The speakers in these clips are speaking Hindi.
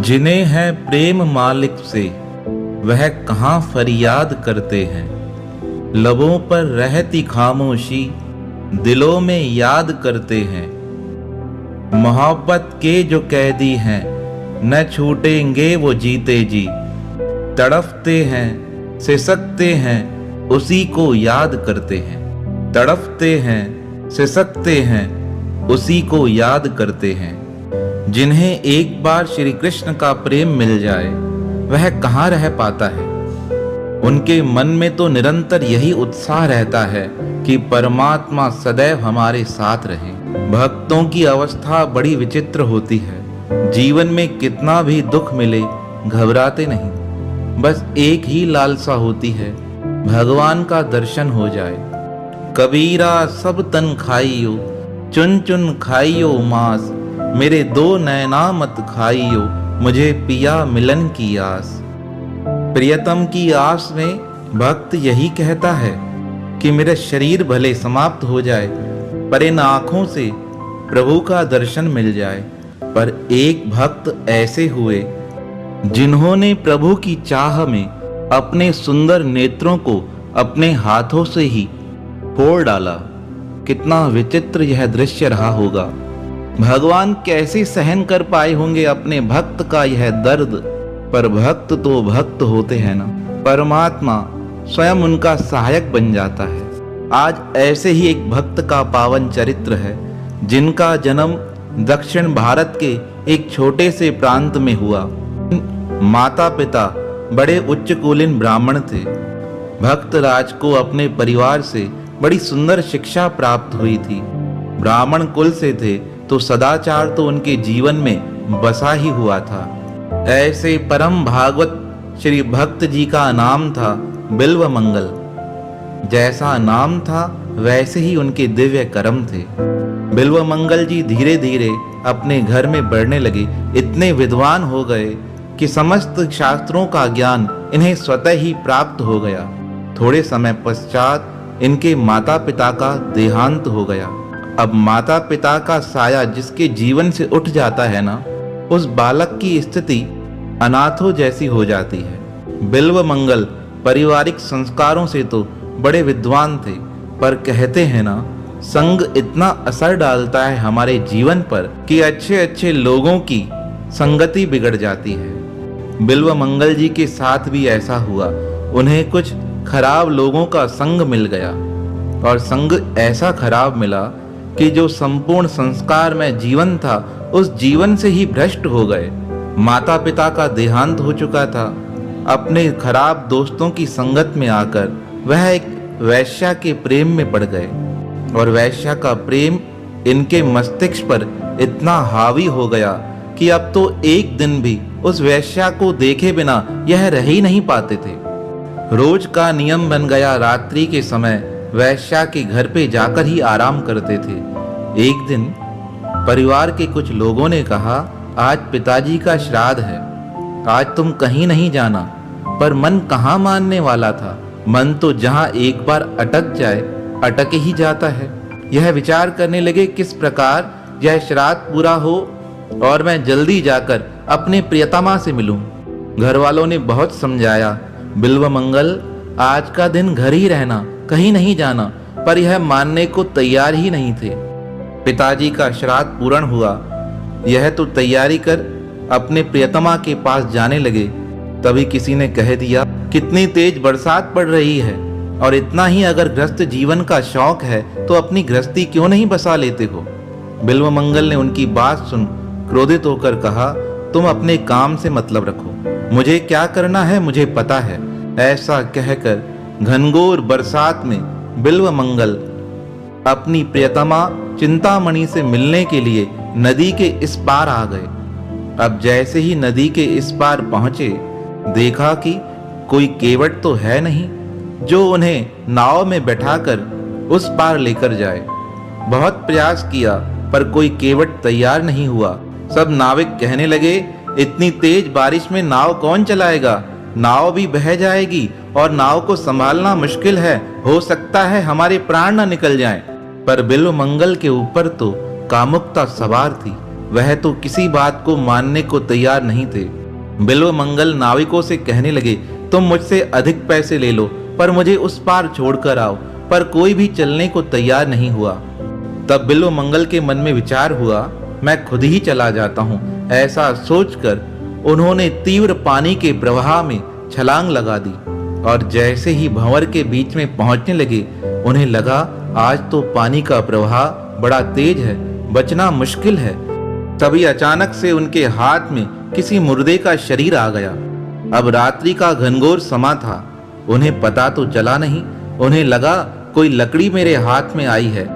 जिन्हें है प्रेम मालिक से वह कहाँ फरियाद करते हैं। लबों पर रहती खामोशी दिलों में याद करते हैं। मोहब्बत के जो कैदी हैं न छूटेंगे वो जीते जी। तड़पते हैं सिसकते हैं उसी को याद करते हैं। तड़पते हैं सिसकते हैं उसी को याद करते हैं। जिन्हें एक बार श्री कृष्ण का प्रेम मिल जाए वह कहाँ रह पाता है। उनके मन में तो निरंतर यही उत्साह रहता है कि परमात्मा सदैव हमारे साथ रहे। भक्तों की अवस्था बड़ी विचित्र होती है। जीवन में कितना भी दुख मिले घबराते नहीं, बस एक ही लालसा होती है, भगवान का दर्शन हो जाए। कबीरा सब तन खाइयो चुन चुन खाइयो मांस, मेरे दो नैना मत खाइयो मुझे पिया मिलन की आस। प्रियतम की आस में भक्त यही कहता है कि मेरा शरीर भले समाप्त हो जाए पर इन आंखों से प्रभु का दर्शन मिल जाए। पर एक भक्त ऐसे हुए जिन्होंने प्रभु की चाह में अपने सुंदर नेत्रों को अपने हाथों से ही फोड़ डाला। कितना विचित्र यह दृश्य रहा होगा। भगवान कैसे सहन कर पाए होंगे अपने भक्त का यह दर्द। पर भक्त तो भक्त होते हैं ना, परमात्मा स्वयं उनका सहायक बन जाता है। आज ऐसे ही एक भक्त का पावन चरित्र है जिनका जन्म दक्षिण भारत के एक छोटे से प्रांत में हुआ। माता पिता बड़े उच्च कुलीन ब्राह्मण थे। भक्त राज को अपने परिवार से बड़ी सुंदर शिक्षा प्राप्त हुई थी। ब्राह्मण कुल से थे तो सदाचार तो उनके जीवन में बसा ही हुआ था। ऐसे परम भागवत श्री भक्त जी का नाम था बिल्व मंगल। जैसा नाम था वैसे ही उनके दिव्य कर्म थे। बिल्व मंगल जी धीरे धीरे अपने घर में बढ़ने लगे। इतने विद्वान हो गए कि समस्त शास्त्रों का ज्ञान इन्हें स्वतः ही प्राप्त हो गया। थोड़े समय पश्चात इनके माता पिता का देहांत हो गया। अब माता पिता का साया जिसके जीवन से उठ जाता है ना, उस बालक की स्थिति अनाथों जैसी हो जाती है। बिल्व मंगल पारिवारिक संस्कारों से तो बड़े विद्वान थे, पर कहते हैं ना, संग इतना असर डालता है हमारे जीवन पर कि अच्छे अच्छे लोगों की संगति बिगड़ जाती है। बिल्व मंगल जी के साथ भी ऐसा हुआ। उन्हें कुछ खराब लोगों का संग मिल गया और संग ऐसा खराब मिला कि जो संपूर्ण संस्कार में जीवन था उस जीवन से ही भ्रष्ट हो गए। माता पिता का देहांत हो चुका था। अपने खराब दोस्तों की संगत में आकर वह एक वैश्या के प्रेम में पड़ गए और वैश्या का प्रेम इनके मस्तिष्क पर इतना हावी हो गया कि अब तो एक दिन भी उस वैश्या को देखे बिना यह रह ही नहीं पाते थे। रोज का नियम बन गया, रात्रि के समय वैश्या के घर पे जाकर ही आराम करते थे। एक दिन परिवार के कुछ लोगों ने कहा, आज पिताजी का श्राद्ध है, आज तुम कहीं नहीं जाना। पर मन कहाँ मानने वाला था। मन तो जहाँ एक बार अटक जाए अटक ही जाता है। यह विचार करने लगे किस प्रकार यह श्राद्ध पूरा हो और मैं जल्दी जाकर अपने प्रियतमा से मिलूं। घर वालों ने बहुत समझाया, बिल्व मंगल आज का दिन घर ही रहना, कहीं नहीं जाना, पर यह मानने को तैयार ही नहीं थे। पिताजी का श्राद्ध पूर्ण हुआ। यह तो तैयारी कर अपने प्रियतमा के पास जाने लगे। तभी किसी ने कह दिया, कितनी तेज बरसात पड़ रही है और इतना ही अगर गृहस्थ जीवन का शौक है तो अपनी गृहस्थी क्यों नहीं बसा लेते हो। बिल्व मंगल ने उनकी बात सुन क्रोधित होकर कहा, तुम अपने काम से मतलब रखो, मुझे क्या करना है मुझे पता है। ऐसा कहकर घनघोर बरसात में बिल्व मंगल अपनी प्रियतमा चिंतामणि से मिलने के लिए नदी के इस पार आ गए। अब जैसे ही नदी के इस पार पहुंचे, देखा कि कोई केवट तो है नहीं जो उन्हें नाव में बैठाकर उस पार लेकर जाए। बहुत प्रयास किया पर कोई केवट तैयार नहीं हुआ। सब नाविक कहने लगे, इतनी तेज बारिश में नाव कौन चलाएगा, नाव भी बह जाएगी और नाव को संभालना मुश्किल है, हो सकता है हमारे प्राण न निकल जाएं। पर बिल्व मंगल के ऊपर तो कामुकता सवार थी। वह तो किसी बात को मानने को तैयार नहीं थे। बिल्वमंगल नाविकों से कहने लगे, तुम मुझसे अधिक पैसे ले लो पर मुझे उस पार छोड़कर आओ, पर कोई भी चलने को तैयार नहीं हुआ। तब बिल्वमंगल के मन में विचार हुआ, मैं खुद ही चला जाता हूँ। ऐसा सोचकर उन्होंने तीव्र पानी के प्रवाह में छलांग लगा दी और जैसे ही भंवर के बीच में पहुंचने लगे, उन्हें लगा आज तो पानी का प्रवाह बड़ा तेज है, बचना मुश्किल है। तभी अचानक से उनके हाथ में किसी मुर्दे का शरीर आ गया। अब रात्रि का घनघोर समा था, उन्हें पता तो चला नहीं। उन्हें लगा कोई लकड़ी मेरे हाथ में आई है।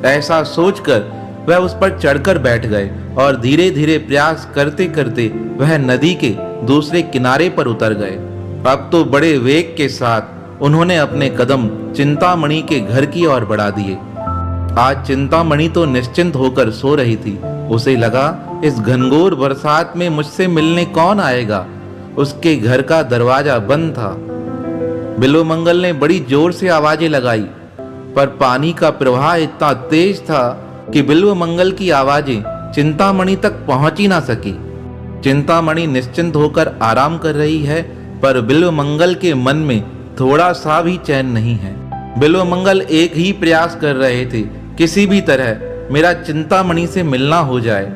ऐसा सोचकर वह उस पर चढ़कर बैठ गए और धीरे धीरे प्रयास करते करते वह नदी के दूसरे किनारे पर उतर गए। अब तो बड़े वेग के साथ उन्होंने अपने कदम चिंतामणि के घर की ओर बढ़ा दिए। आज चिंतामणि तो निश्चिंत होकर सो रही थी। उसे लगा इस घनघोर बरसात में मुझसे मिलने कौन आएगा। उसके घर का दरवाजा बंद था। बिल्वमंगल ने बड़ी जोर से आवाजें लगाई, पर पानी का प्रवाह इतना तेज था कि बिल्वमंगल की आवाजें चिंतामणि तक पहुंच ही ना सकी। चिंतामणि निश्चिंत होकर आराम कर रही है, पर बिल्वमंगल के मन में थोड़ा सा भी चैन नहीं है। बिल्वमंगल एक ही प्रयास कर रहे थे, किसी भी तरह मेरा चिंतामणि से मिलना हो जाए।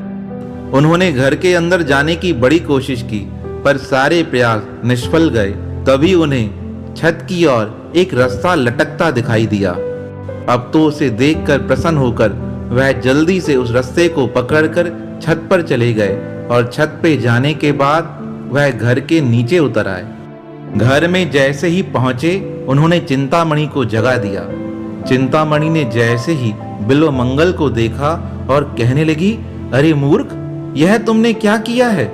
उन्होंने घर के अंदर जाने की बड़ी कोशिश की, पर सारे प्रयास निष्फल गए। तभी उन्हें छत की ओर एक रास्ता लटकता दिखाई दिया। अब तो उसे देखकर प्रसन्न होकर वह जल्दी से उस रास्ते को पकड़कर छत पर चले गए और छत पे जाने के बाद वह घर के नीचे उतर आए। घर में जैसे ही पहुंचे, उन्होंने चिंतामणि को जगा दिया। चिंतामणि ने जैसे ही बिल्वमंगल को देखा और कहने लगी, अरे मूर्ख, यह तुमने क्या किया है?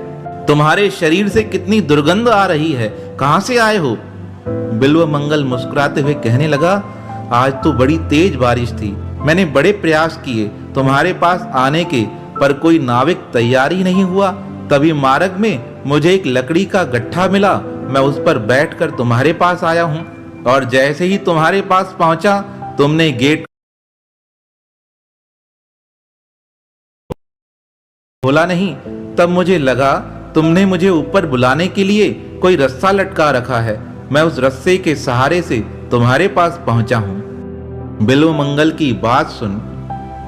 तुम्हारे शरीर से कितनी दुर्गंध आ रही है, कहां से आए हो? बिल्वमंगल मुस्कुराते हुए कहने लगा, आज तो बड़ी तेज बारिश थी, मैंने बड़े प्रयास किए तुम्हारे पास आने के, पर कोई नाविक तैयार ही नहीं हुआ। तभी मार्ग में मुझे एक लकड़ी का गट्ठा मिला, मैं उस पर बैठकर तुम्हारे पास आया हूं, और जैसे ही तुम्हारे पास पहुंचा तुमने गेट खोला नहीं। तब मुझे लगा तुमने मुझे ऊपर बुलाने के लिए कोई रस्सा लटका रखा है। मैं उस रस्से के सहारे से तुम्हारे पास पहुंचा हूं। बिल्वमंगल की बात सुन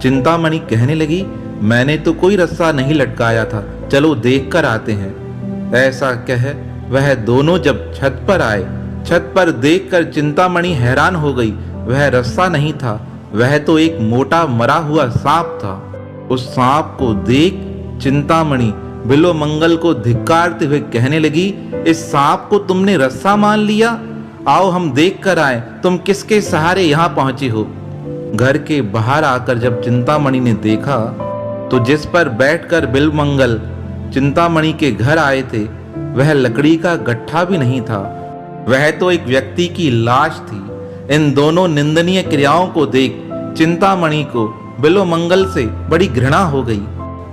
चिंतामणि कहने लगी, मैंने तो कोई रस्सा नहीं लटकाया था, चलो देख कर आते हैं। ऐसा कह वह दोनों जब छत पर आए, छत पर देखकर चिंतामणि हैरान हो गई। वह रस्सा नहीं था, वह तो एक मोटा मरा हुआ सांप था। उस सांप को देख चिंतामणि बिल्वमंगल को धिक्कारते हुए कहने लगी, इस सांप को तुमने रस्सा मान लिया? आओ हम देख कर आए, तुम किसके सहारे यहाँ पहुंची हो? घर के बाहर आकर जब चिंतामणि ने देखा तो जिस पर बैठकर बिल्वमंगल चिंतामणि के घर आए थे वह लकड़ी का गट्ठा भी नहीं था, वह तो एक व्यक्ति की लाश थी। इन दोनों निंदनीय क्रियाओं को देख चिंतामणि को बिल्वमंगल से बड़ी घृणा हो गई।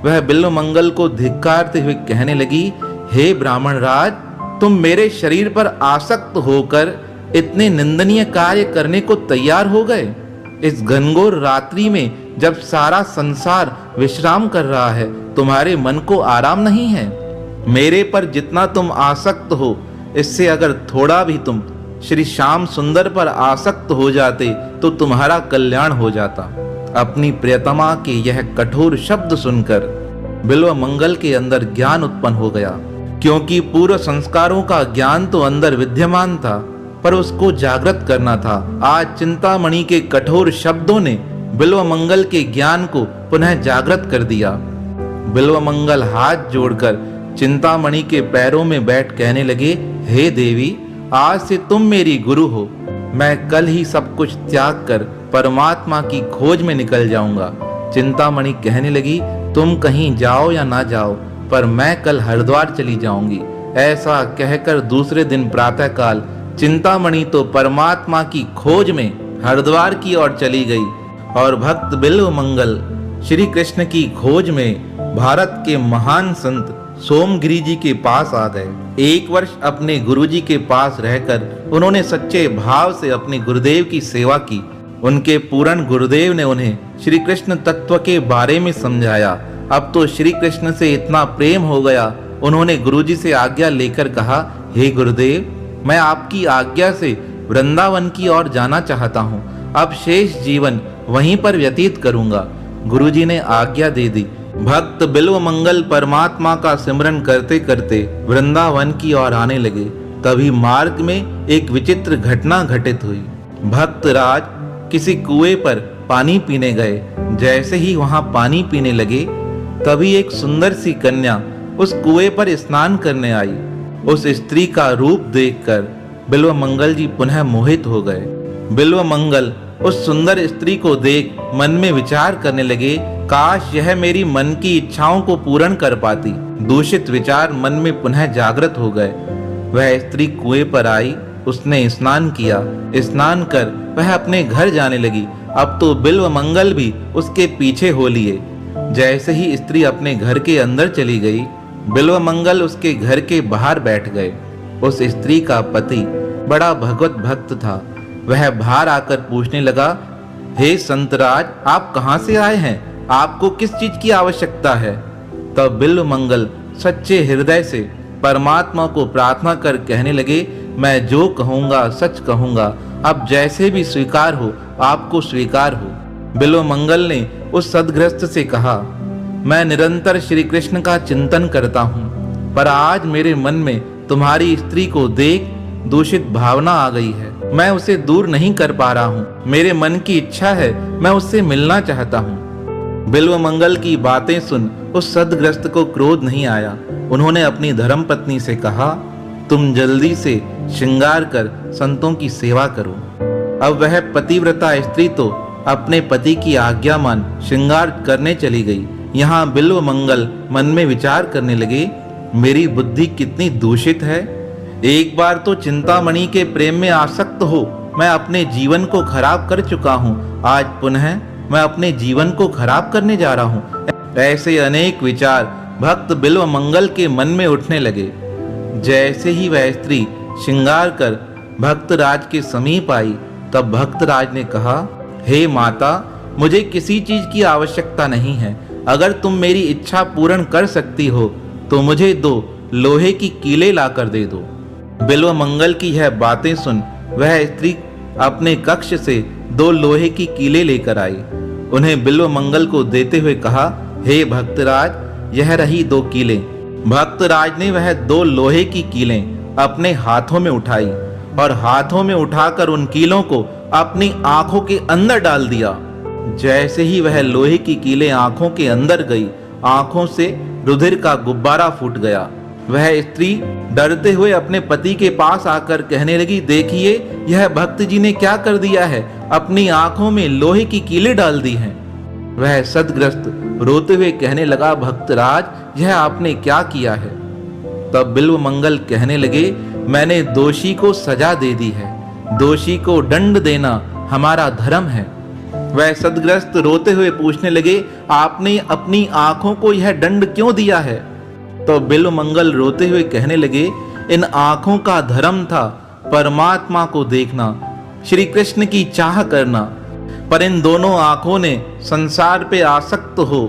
वह बिल्वमंगल को धिक्कारते हुए कहने लगी, हे ब्राह्मण राज, तुम मेरे शरीर पर आसक्त होकर इतने निंदनीय कार्य करने को तैयार हो गए। इस घनघोर रात्रि में जब सारा संसार विश्राम कर रहा है, तुम्हारे मन को आराम नहीं है। मेरे पर जितना तुम आसक्त हो, इससे अगर थोड़ा भी तुम श्री श्याम सुंदर पर आसक्त हो जाते तो तुम्हारा कल्याण हो जाता। अपनी प्रियतमा के यह कठोर शब्द सुनकर बिल्वमंगल के अंदर ज्ञान उत्पन्न हो गया, क्योंकि पूर्व संस्कारों का ज्ञान तो अंदर विद्यमान था, पर उसको जागृत करना था। आज चिंतामणि के कठोर शब्दों ने बिल्वमंगल के ज्ञान को पुनः जागृत कर दिया। बिल्वमंगल हाथ जोड़कर चिंतामणि के पैरों में बैठ कहने लगे, हे देवी, आज से तुम मेरी गुरु हो। मैं कल ही सब कुछ त्याग कर परमात्मा की खोज में निकल जाऊंगा। चिंतामणि कहने लगी, तुम कहीं जाओ या ना जाओ, पर मैं कल हरिद्वार चली जाऊंगी। ऐसा कहकर दूसरे दिन प्रातःकाल चिंतामणि तो परमात्मा की खोज में हरिद्वार की ओर चली गई और भक्त बिल्वमंगल श्री कृष्ण की खोज में भारत के महान संत सोमगिरी जी के पास आ गए। एक वर्ष अपने गुरुजी के पास रहकर उन्होंने सच्चे भाव से अपने गुरुदेव की सेवा की। उनके पूर्ण गुरुदेव ने उन्हें श्री कृष्ण तत्व के बारे में समझाया। अब तो श्री कृष्ण से इतना प्रेम हो गया, उन्होंने गुरुजी से आज्ञा लेकर कहा, हे गुरुदेव, मैं आपकी आज्ञा से वृंदावन की ओर जाना चाहता हूँ। अब शेष जीवन वहीं पर व्यतीत करूंगा। गुरुजी ने आज्ञा दे दी। भक्त बिल्व मंगल परमात्मा का सिमरन करते करते वृंदावन की ओर आने लगे। तभी मार्ग में एक विचित्र घटना घटित हुई। भक्त राज किसी कुएं पर पानी पीने गए। जैसे ही वहां पानी पीने लगे, तभी एक सुंदर सी कन्या उस कुएं पर स्नान करने आई। उस स्त्री का रूप देखकर बिल्व मंगल जी पुनः मोहित हो गए। बिल्व मंगल उस सुंदर स्त्री को देख मन में विचार करने लगे, काश यह मेरी मन की इच्छाओं को पूर्ण कर पाती। दूषित विचार मन में पुनः जागृत हो गए। वह स्त्री कुएं पर आई, उसने स्नान किया। स्नान कर वह अपने घर जाने लगी। अब तो बिल्व मंगल भी उसके पीछे हो लिए। जैसे ही स्त्री अपने घर के अंदर चली गई, बिल्व मंगल उसके घर के बाहर बैठ गए। उस स्त्री का पति बड़ा भगवत भक्त था। वह बाहर आकर पूछने लगा, हे संतराज, आप कहाँ से आए हैं? आपको किस चीज की आवश्यकता है? तब बिल्व मंगल सच्चे हृदय से परमात्मा को प्रार्थना कर कहने लगे, मैं जो कहूँगा सच कहूँगा। अब जैसे भी स्वीकार हो, आपको स्वीकार हो। बिल्व मंगल ने उस सदग्रस्त से कहा, मैं निरंतर श्री कृष्ण का चिंतन करता हूँ, पर आज मेरे मन में तुम्हारी स्त्री को देख दूषित भावना आ गई है। मैं उसे दूर नहीं कर पा रहा हूँ। मेरे मन की इच्छा है, मैं उससे मिलना चाहता हूँ। बिल्व मंगल की बातें सुन उस सदग्रस्त को क्रोध नहीं आया। उन्होंने अपनी धर्मपत्नी से कहा, तुम जल्दी से श्रृंगार कर संतों की सेवा करो। अब वह पतिव्रता स्त्री तो अपने पति की आज्ञा मान श्रृंगार करने चली गई। यहाँ बिल्व मंगल मन में विचार करने लगे, मेरी बुद्धि कितनी दूषित है। एक बार तो चिंतामणि के प्रेम में आसक्त हो मैं अपने जीवन को खराब कर चुका हूँ, आज पुनः मैं अपने जीवन को खराब करने जा रहा हूँ। ऐसे अनेक विचार भक्त बिल्व मंगल के मन में उठने लगे। जैसे ही वह स्त्री श्रृंगार कर भक्तराज के समीप आई, तब भक्तराज ने कहा, हे माता, मुझे किसी चीज की आवश्यकता नहीं है। अगर तुम मेरी इच्छा पूर्ण कर सकती हो तो मुझे 2 लोहे की कीलें लाकर दे दो। बिल्व मंगल की यह बातें सुन वह स्त्री अपने कक्ष से 2 लोहे की कीलें लेकर आई। उन्हें बिल्व मंगल को देते हुए कहा, हे भक्तराज, यह रही 2 कीलें। भक्तराज ने वह 2 लोहे की कीलें अपने हाथों में उठाई और हाथों में उठाकर उन कीलों को अपनी आंखों के अंदर डाल दिया। जैसे ही वह लोहे की कीलें आंखों के अंदर गई, आंखों से रुधिर का गुब्बारा फूट गया। वह स्त्री डरते हुए अपने पति के पास आकर कहने लगी, देखिए यह भक्त जी ने क्या कर दिया है, अपनी आंखों में लोहे की कीलें डाल दी हैं। वह सदग्रस्त रोते हुए कहने लगा, भक्तराज, यह आपने क्या किया है? तब बिल्व मंगल कहने लगे, मैंने दोषी को सजा दे दी है। दोषी को दंड देना हमारा धर्म है। वह सदग्रस्त रोते हुए पूछने लगे, आपने अपनी आंखों को यह दंड क्यों दिया है? तो बिल्व मंगल रोते हुए कहने लगे, इन आंखों का धर्म था परमात्मा को देखना, श्री कृष्ण की चाह करना, पर इन दोनों आंखों ने संसार पे आसक्त हो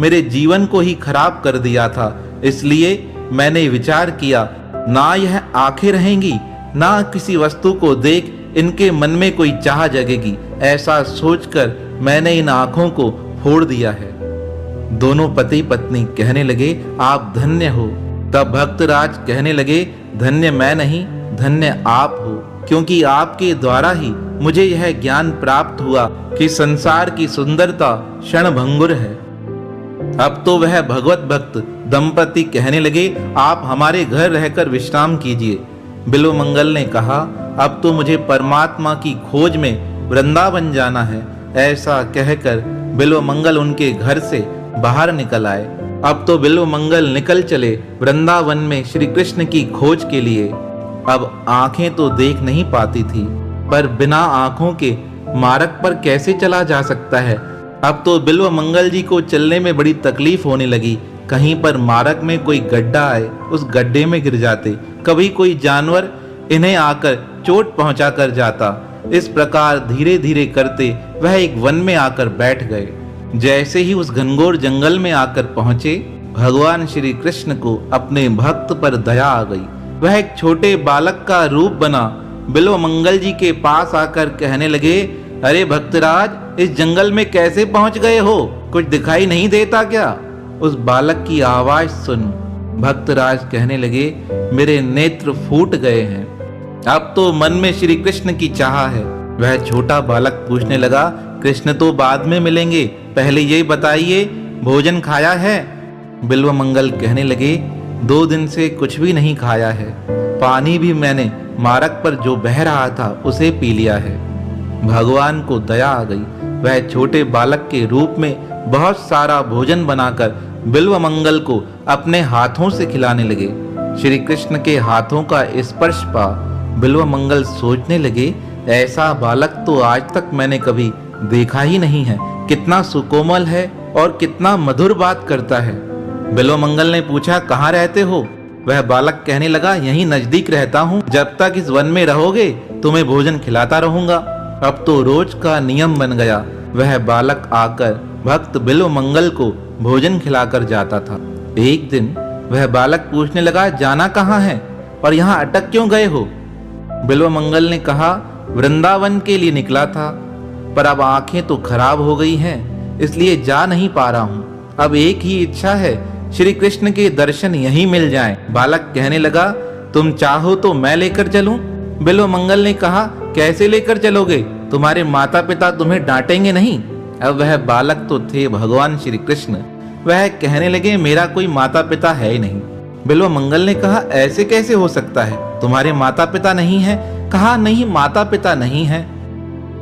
मेरे जीवन को ही खराब कर दिया था। इसलिए मैंने विचार किया, ना यह आंखें रहेंगी, ना किसी वस्तु को देख इनके मन में कोई चाह जगेगी। ऐसा सोचकर मैंने इन आंखों को फोड़ दिया है। दोनों पति पत्नी कहने लगे, आप धन्य हो। तब भक्तराज कहने लगे, धन्य मैं नहीं, धन्य आप हो, क्योंकि आपके द्वारा ही मुझे यह ज्ञान प्राप्त हुआ कि संसार की सुंदरता क्षणभंगुर है। अब तो वह भगवत भक्त दंपति कहने लगे, आप हमारे घर रहकर विश्राम कीजिए। बिल्व मंगल ने कहा, अब तो मुझे परमात्मा की खोज में वृंदावन जाना है। ऐसा कहकर बिल्व मंगल उनके घर से बाहर निकल आए। अब तो बिल्व मंगल निकल चले वृंदावन में श्री कृष्ण की खोज के लिए। अब आंखें तो देख नहीं पाती थी, पर बिना आंखों के मार्ग पर कैसे चला जा सकता है? अब तो बिल्व मंगल जी को चलने में बड़ी तकलीफ होने लगी। कहीं पर मार्ग में कोई गड्ढा आए, उस गड्ढे में गिर जाते, कभी कोई जानवर इन्हें आकर चोट पहुंचा कर जाता। इस प्रकार धीरे धीरे करते वह एक वन में आकर बैठ गए। जैसे ही उस घनघोर जंगल में आकर पहुंचे, भगवान श्री कृष्ण को अपने भक्त पर दया आ गई। वह एक छोटे बालक का रूप बना बिल्वमंगल जी के पास आकर कहने लगे, अरे भक्तराज, इस जंगल में कैसे पहुंच गए हो? कुछ दिखाई नहीं देता क्या? उस बालक की आवाज सुन भक्तराज कहने लगे, मेरे नेत्र फूट गए हैं। अब तो मन में श्री कृष्ण की चाह है। वह छोटा बालक पूछने लगा, कृष्ण तो बाद में मिलेंगे, पहले ये बताइए भोजन खाया है? बिल्वमंगल कहने लगे, 2 दिन से कुछ भी नहीं खाया है। पानी भी मैंने मार्ग पर जो बह रहा था उसे पी लिया है। भगवान को दया आ गई। वह छोटे बालक के रूप में बहुत सारा भोजन बनाकर बिल्वमंगल को अपने हाथों से खिलाने लगे। श्री कृष्ण के हाथों का स्पर्श पा बिल्वमंगल सोचने लगे, ऐसा बालक तो आज तक मैंने कभी देखा ही नहीं है। कितना सुकोमल है और कितना मधुर बात करता है। बिल्वमंगल ने पूछा, कहाँ रहते हो? वह बालक कहने लगा, यहीं नजदीक रहता हूँ। जब तक इस वन में रहोगे तुम्हें भोजन खिलाता रहूंगा। अब तो रोज का नियम बन गया। वह बालक आकर भक्त बिल्वमंगल को भोजन खिलाकर जाता था। एक दिन वह बालक पूछने लगा, जाना कहाँ है और यहाँ अटक क्यों गए हो? बिल्वमंगल ने कहा, वृंदावन के लिए निकला था, पर अब आंखें तो खराब हो गई हैं, इसलिए जा नहीं पा रहा हूँ। अब एक ही इच्छा है, श्री कृष्ण के दर्शन यहीं मिल जाएं। बालक कहने लगा, तुम चाहो तो मैं लेकर चलूं? बिल्वमंगल ने कहा, कैसे लेकर चलोगे? तुम्हारे माता पिता तुम्हें डांटेंगे नहीं? अब वह बालक तो थे भगवान श्री कृष्ण। वह कहने लगे, मेरा कोई माता पिता है ही नहीं। बिल्वमंगल ने कहा, ऐसे कैसे हो सकता है? तुम्हारे माता पिता नहीं है? कहा, नहीं, माता पिता नहीं है।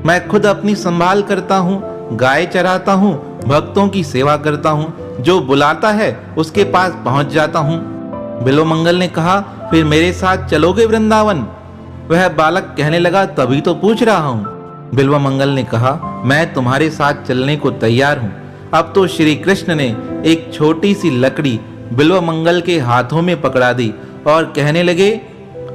मैं खुद अपनी संभाल करता हूँ, गाय चराता हूँ, भक्तों की सेवा करता हूँ, जो बुलाता है उसके पास पहुंच जाता हूँ। बिल्वमंगल ने कहा, फिर मेरे साथ चलोगे वृंदावन? वह बालक कहने लगा, तभी तो पूछ रहा हूँ। बिल्वमंगल ने कहा, मैं तुम्हारे साथ चलने को तैयार हूँ। अब तो श्री कृष्ण ने एक छोटी सी लकड़ी बिल्वमंगल के हाथों में पकड़ा दी और कहने लगे,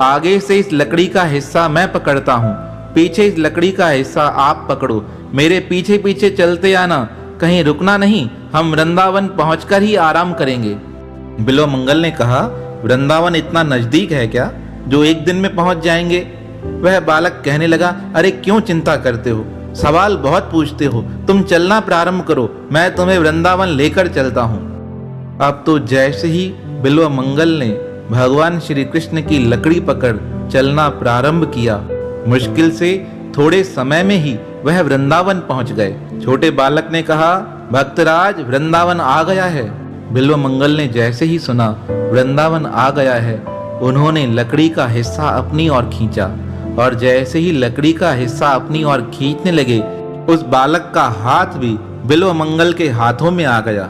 आगे से इस लकड़ी का हिस्सा मैं पकड़ता हूँ, पीछे इस लकड़ी का हिस्सा आप पकड़ो। मेरे पीछे पीछे चलते आना, कहीं रुकना नहीं। हम वृंदावन पहुंचकर ही आराम करेंगे। बिल्वमंगल ने कहा, वृंदावन इतना नजदीक है क्या जो एक दिन में पहुंच जाएंगे? वह बालक कहने लगा, अरे क्यों चिंता करते हो? सवाल बहुत पूछते हो। तुम चलना प्रारंभ करो, मैं तुम्हें वृंदावन लेकर चलता हूँ। अब तो जैसे ही बिल्वमंगल ने भगवान श्री कृष्ण की लकड़ी पकड़ चलना प्रारंभ किया, मुश्किल से थोड़े समय में ही वह वृंदावन पहुंच गए। छोटे बालक ने कहा, भक्तराज, वृंदावन आ गया है। बिल्वमंगल ने जैसे ही सुना वृंदावन आ गया है, उन्होंने लकड़ी का हिस्सा अपनी ओर खींचा और जैसे ही लकड़ी का हिस्सा अपनी ओर खींचने लगे, उस बालक का हाथ भी बिल्वमंगल के हाथों में आ गया।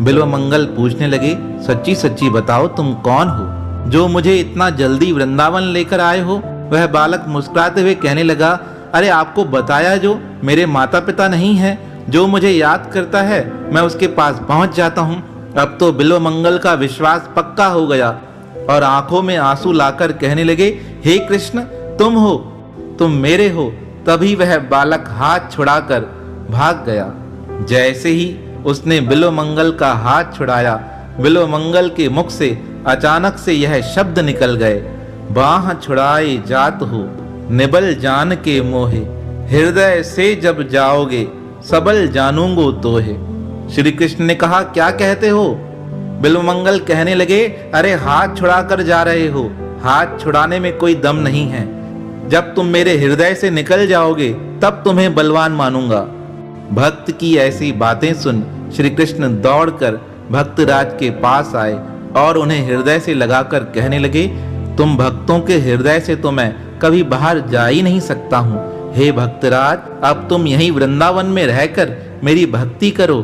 बिल्वमंगल पूछने लगे, सच्ची सच्ची बताओ, तुम कौन हो जो मुझे इतना जल्दी वृंदावन लेकर आए हो? वह बालक मुस्कुराते हुए कहने लगा, अरे आपको बताया जो मेरे माता पिता नहीं है, जो मुझे याद करता है मैं उसके पास पहुंच जाता हूँ। अब तो बिल्वमंगल का विश्वास पक्का हो गया और आंखों में आंसू लाकर कहने लगे, हे कृष्ण, तुम हो, तुम मेरे हो। तभी वह बालक हाथ छुड़ाकर भाग गया। जैसे ही उसने बिल्वमंगल का हाथ छुड़ाया, बिल्वमंगल के मुख से अचानक से यह शब्द निकल गए, बाह छुड़ाए जात हो निबल जान के मोहे, हृदय से जब जाओगे सबल जानूंगो तोहे। श्री कृष्ण ने कहा, क्या कहते हो? बिल्वमंगल कहने लगे, अरे हाथ छुड़ाकर जा रहे हो, हाथ छुड़ाने में कोई दम नहीं है। जब तुम मेरे हृदय से निकल जाओगे तब तुम्हें बलवान मानूंगा। भक्त की ऐसी बातें सुन श्री कृष्ण दौड़कर भक्तराज के पास आए और उन्हें हृदय से लगाकर कहने लगे, तुम भक्तों के हृदय से तो मैं कभी बाहर जा ही नहीं सकता हूँ। हे भक्तराज, अब तुम यहीं वृंदावन में रहकर मेरी भक्ति करो।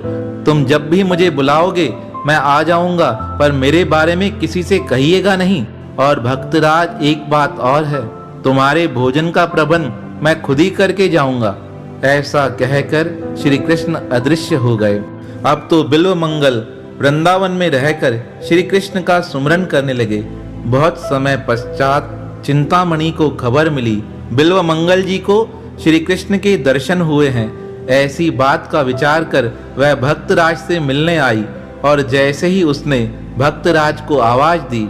तुम जब भी मुझे बुलाओगे मैं आ जाऊंगा, पर मेरे बारे में किसी से कहिएगा नहीं। और भक्तराज, एक बात और है, तुम्हारे भोजन का प्रबंध मैं खुद ही करके जाऊंगा। ऐसा कहकर श्री कृष्ण अदृश्य हो गए। अब तो बिल्वमंगल वृंदावन में रहकर श्री कृष्ण का सुमरन करने लगे। बहुत समय पश्चात चिंतामणि को खबर मिली, बिल्वमंगल जी को श्री कृष्ण के दर्शन हुए हैं। ऐसी बात का विचार कर वह भक्तराज से मिलने आई और जैसे ही उसने भक्तराज को आवाज दी,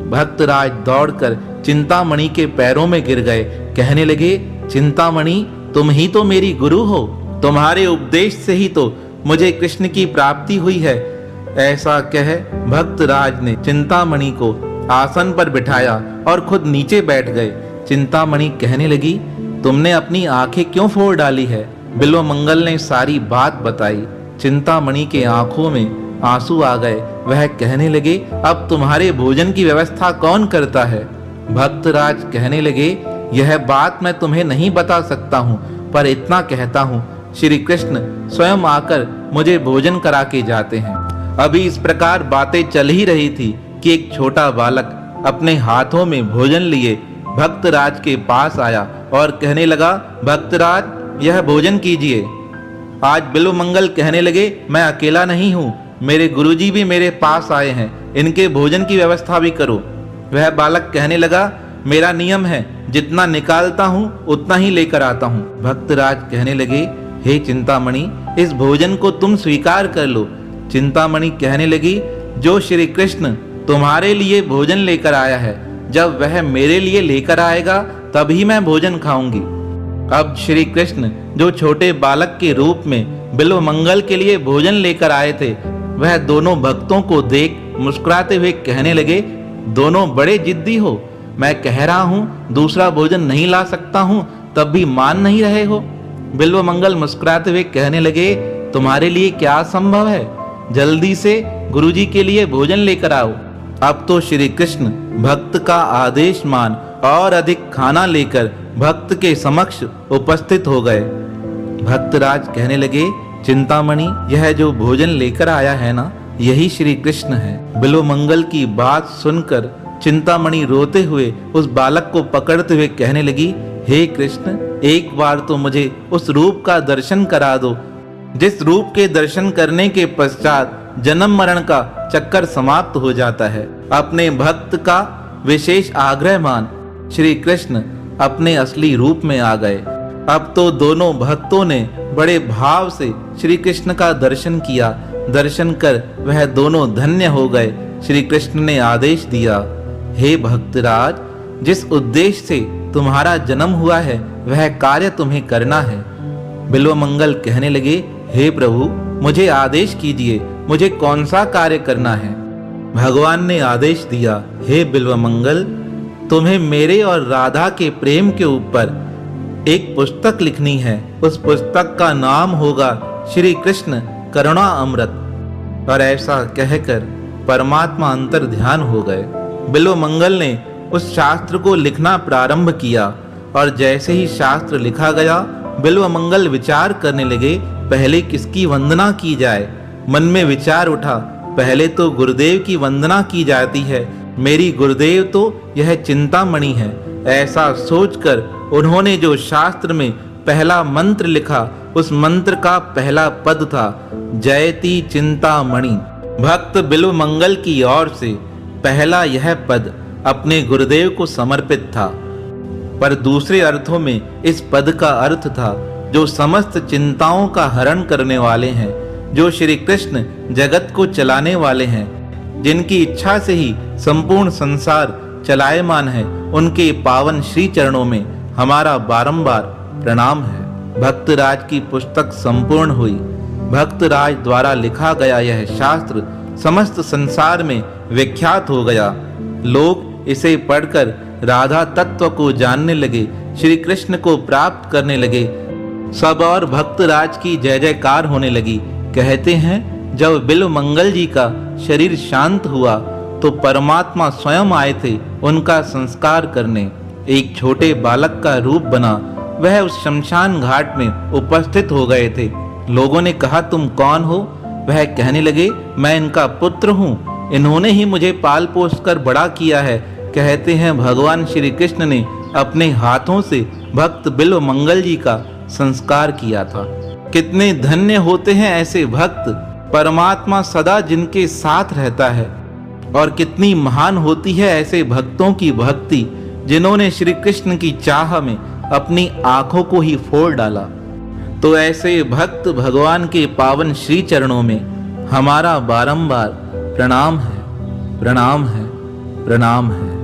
भक्तराज दौड़कर चिंतामणि के पैरों में गिर गए। कहने लगे, चिंतामणि, तुम ही तो मेरी गुरु हो, तुम्हारे उपदेश से ही तो मुझे कृष्ण की प्राप्ति हुई है। ऐसा कह भक्तराज ने चिंतामणि को आसन पर बिठाया और खुद नीचे बैठ गए। चिंतामणि कहने लगी, तुमने अपनी आंखें क्यों फोड़ डाली है? बिल्वमंगल ने सारी बात बताई। चिंतामणि के आंखों में आंसू आ गए। वह कहने लगे, अब तुम्हारे भोजन की व्यवस्था कौन करता है? भक्तराज कहने लगे, यह बात मैं तुम्हें नहीं बता सकता हूँ, पर इतना कहता हूँ, श्री कृष्ण स्वयं आकर मुझे भोजन करा के जाते हैं। अभी इस प्रकार बातें चल ही रही थी कि एक छोटा बालक अपने हाथों में भोजन लिए भक्तराज के पास आया और कहने लगा, भक्तराज, यह भोजन कीजिए। आज बिल्वमंगल कहने लगे, मैं अकेला नहीं हूँ, मेरे गुरुजी भी मेरे पास आए हैं, इनके भोजन की व्यवस्था भी करो। वह बालक कहने लगा, मेरा नियम है, जितना निकालता हूँ उतना ही लेकर आता हूँ। भक्तराज कहने लगे, हे चिंतामणि, इस भोजन को तुम स्वीकार कर लो। चिंतामणि कहने लगी, जो श्री कृष्ण तुम्हारे लिए भोजन लेकर आया है, जब वह मेरे लिए लेकर आएगा तभी मैं भोजन खाऊंगी। अब श्री कृष्ण जो छोटे बालक के रूप में बिल्वमंगल के लिए भोजन लेकर आए थे, वह दोनों भक्तों को देख मुस्कुराते हुए कहने लगे, दोनों बड़े जिद्दी हो, मैं कह रहा हूँ दूसरा भोजन नहीं ला सकता हूँ, तब भी मान नहीं रहे हो। बिल्वमंगल मुस्कुराते हुए कहने लगे, तुम्हारे लिए क्या संभव है, जल्दी से गुरुजी के लिए भोजन लेकर आओ। अब तो श्री कृष्ण भक्त का आदेश मान और अधिक खाना लेकर भक्त के समक्ष उपस्थित हो गए। भक्तराज कहने लगे, चिंतामणि, यह जो भोजन लेकर आया है ना, यही श्री कृष्ण है। बिल्वमंगल की बात सुनकर चिंतामणि रोते हुए उस बालक को पकड़ते हुए कहने लगी, हे कृष्ण, एक बार तो मुझे उस रूप का दर्शन करा दो, जिस रूप के दर्शन करने के पश्चात जन्म मरण का चक्कर समाप्त हो जाता है। अपने भक्त का विशेष आग्रह मान श्री कृष्ण अपने असली रूप में आ गए। अब तो दोनों भक्तों ने बड़े भाव से श्री कृष्ण का दर्शन किया। दर्शन कर वह दोनों धन्य हो गए। श्री कृष्ण ने आदेश दिया, हे भक्तराज, जिस उद्देश्य से तुम्हारा जन्म हुआ है वह कार्य तुम्हें करना है। बिल्वमंगल कहने लगे, हे प्रभु, मुझे आदेश कीजिए, मुझे कौन सा कार्य करना है? भगवान ने आदेश दिया, हे बिल्वमंगल, तुम्हें मेरे और राधा के प्रेम के ऊपर एक पुस्तक लिखनी है। उस पुस्तक का नाम होगा श्री कृष्ण करुणा अमृत। और ऐसा कहकर परमात्मा अंतर ध्यान हो गए। बिल्वमंगल ने उस शास्त्र को लिखना प्रारंभ किया और जैसे ही शास्त्र लिखा गया, बिल्वमंगल विचार करने लगे, पहले किसकी वंदना की जाए। मन में विचार उठा, पहले तो गुरुदेव की वंदना की जाती है, मेरी गुरुदेव तो यह चिंतामणि है। ऐसा सोचकर उन्होंने जो शास्त्र में पहला मंत्र लिखा, उस मंत्र का पहला पद था, जयति चिंतामणि। भक्त बिल्वमंगल की ओर से पहला यह पद अपने गुरुदेव को समर्पित था, पर दूसरे अर्थों में इस पद का अर्थ था, जो समस्त चिंताओं का हरण करने वाले हैं, जो श्री कृष्ण जगत को चलाने वाले हैं, जिनकी इच्छा से ही संपूर्ण संसार चलायमान है, उनके पावन श्री चरणों में हमारा बारंबार प्रणाम है। भक्तराज की पुस्तक संपूर्ण हुई। भक्तराज द्वारा लिखा गया यह शास्त्र समस्त संसार में विख्यात हो गया। लोग इसे पढ़कर राधा तत्व को जानने लगे, श्री कृष्ण को प्राप्त करने लगे। सब और भक्तराज की जय जयकार होने लगी। कहते हैं, जब बिल्वमंगल जी का शरीर शांत हुआ तो परमात्मा स्वयं आए थे उनका संस्कार करने। एक छोटे बालक का रूप बना वह उस शमशान घाट में उपस्थित हो गए थे। लोगों ने कहा, तुम कौन हो? वह कहने लगे, मैं इनका पुत्र हूँ, इन्होंने ही मुझे पाल पोस कर बड़ा किया है। कहते हैं, भगवान श्री कृष्ण ने अपने हाथों से भक्त बिल्वमंगल जी का संस्कार किया था। कितने धन्य होते हैं ऐसे भक्त, परमात्मा सदा जिनके साथ रहता है। और कितनी महान होती है ऐसे भक्तों की भक्ति, जिन्होंने श्री कृष्ण की चाह में अपनी आंखों को ही फोड़ डाला। तो ऐसे भक्त भगवान के पावन श्री चरणों में हमारा बारंबार प्रणाम है, प्रणाम है, प्रणाम है।